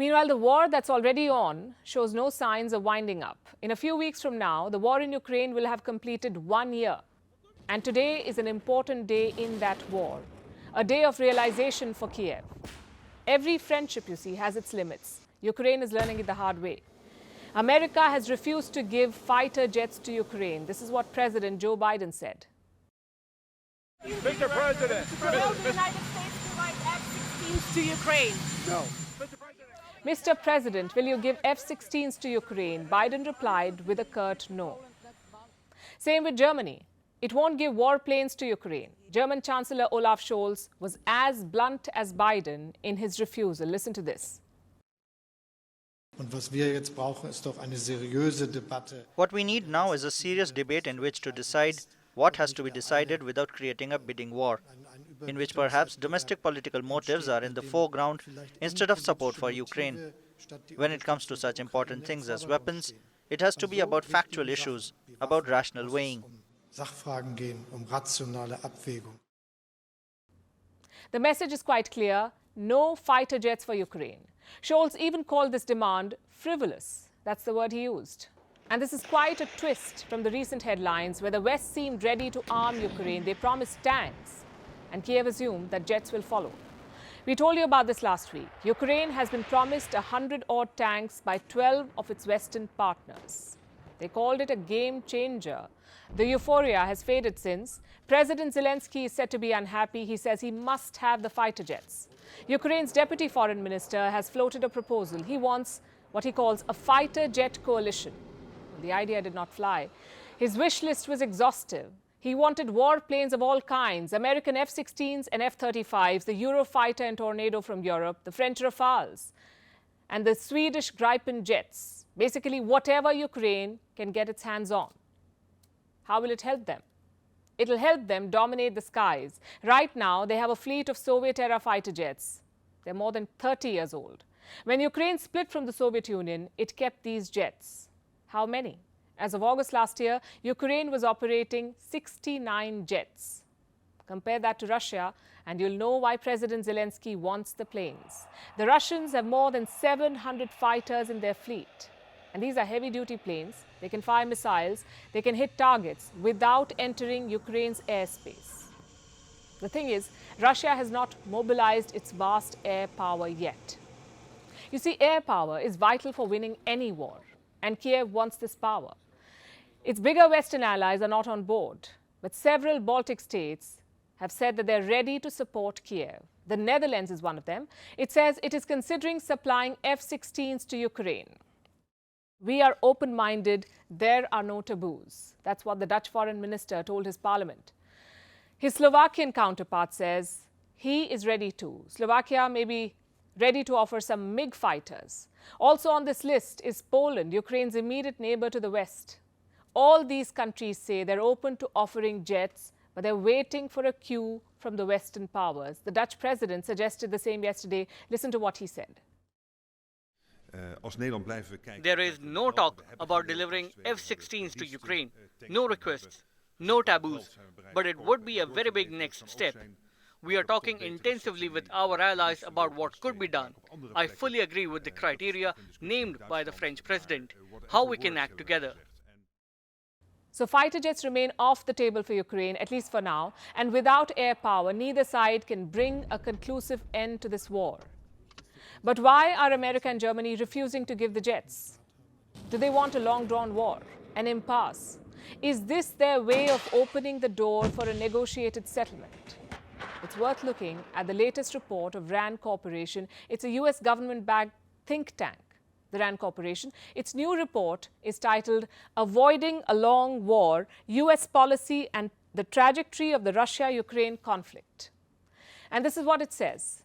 Meanwhile, the war that's already on shows no signs of winding up. In a few weeks from now, the war in Ukraine will have completed 1 year. And today is an important day in that war, a day of realization for Kiev. Every friendship, you see, has its limits. Ukraine is learning it the hard way. America has refused to give fighter jets to Ukraine. This is what President Joe Biden said. Mr. President, will the United States provide F-16s to Ukraine? No. Mr. President, will you give F-16s to Ukraine? Biden replied with a curt no. Same with Germany. It won't give warplanes to Ukraine. German Chancellor Olaf Scholz was as blunt as Biden in his refusal. Listen to this. What we need now is a serious debate in which to decide what has to be decided without creating a bidding war, in which perhaps domestic political motives are in the foreground instead of support for Ukraine. When it comes to such important things as weapons, it has to be about factual issues, about rational weighing. The message is quite clear: no fighter jets for Ukraine. Scholz even called this demand frivolous. That's the word he used. And this is quite a twist from the recent headlines where the West seemed ready to arm Ukraine. They promised tanks, and Kiev assumed that jets will follow. We told you about this last week. Ukraine has been promised 100-odd tanks by 12 of its Western partners. They called it a game changer. The euphoria has faded since. President Zelensky is said to be unhappy. He says he must have the fighter jets. Ukraine's deputy foreign minister has floated a proposal. He wants what he calls a fighter jet coalition. The idea did not fly. His wish list was exhaustive. He wanted warplanes of all kinds, American F-16s and F-35s, the Eurofighter and Tornado from Europe, the French Rafales, and the Swedish Gripen jets. Basically, whatever Ukraine can get its hands on. How will it help them? It'll help them dominate the skies. Right now, they have a fleet of Soviet-era fighter jets. They're more than 30 years old. When Ukraine split from the Soviet Union, it kept these jets. How many? As of August last year, Ukraine was operating 69 jets. Compare that to Russia, and you'll know why President Zelensky wants the planes. The Russians have more than 700 fighters in their fleet. And these are heavy-duty planes. They can fire missiles. They can hit targets without entering Ukraine's airspace. The thing is, Russia has not mobilized its vast air power yet. You see, air power is vital for winning any war. And Kiev wants this power. Its bigger Western allies are not on board, but several Baltic states have said that they're ready to support Kiev. The Netherlands is one of them. It says it is considering supplying F-16s to Ukraine. We are open-minded. There are no taboos. That's what the Dutch foreign minister told his parliament. His Slovakian counterpart says he is ready to. Slovakia may be ready to offer some MiG fighters. Also on this list is Poland, Ukraine's immediate neighbor to the west. All these countries say they're open to offering jets, but they're waiting for a cue from the Western powers. The Dutch president suggested the same yesterday. Listen to what he said. There is no talk about delivering F-16s to Ukraine. No requests, no taboos. But it would be a very big next step. We are talking intensively with our allies about what could be done. I fully agree with the criteria named by the French president, how we can act together. So fighter jets remain off the table for Ukraine, at least for now. And without air power, neither side can bring a conclusive end to this war. But why are America and Germany refusing to give the jets? Do they want a long-drawn war, an impasse? Is this their way of opening the door for a negotiated settlement? It's worth looking at the latest report of RAND Corporation. It's a US government-backed think tank, the RAND Corporation. Its new report is titled Avoiding a Long War, US Policy and the Trajectory of the Russia-Ukraine Conflict. And this is what it says.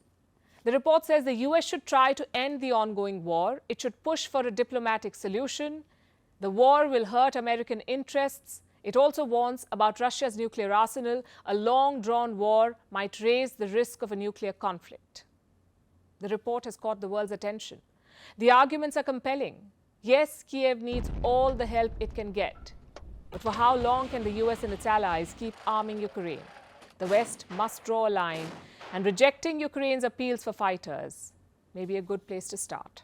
The report says the US should try to end the ongoing war. It should push for a diplomatic solution. The war will hurt American interests. It also warns about Russia's nuclear arsenal. A long-drawn war might raise the risk of a nuclear conflict. The report has caught the world's attention. The arguments are compelling. Yes, Kiev needs all the help it can get. But for how long can the US and its allies keep arming Ukraine? The West must draw a line, and rejecting Ukraine's appeals for fighters may be a good place to start.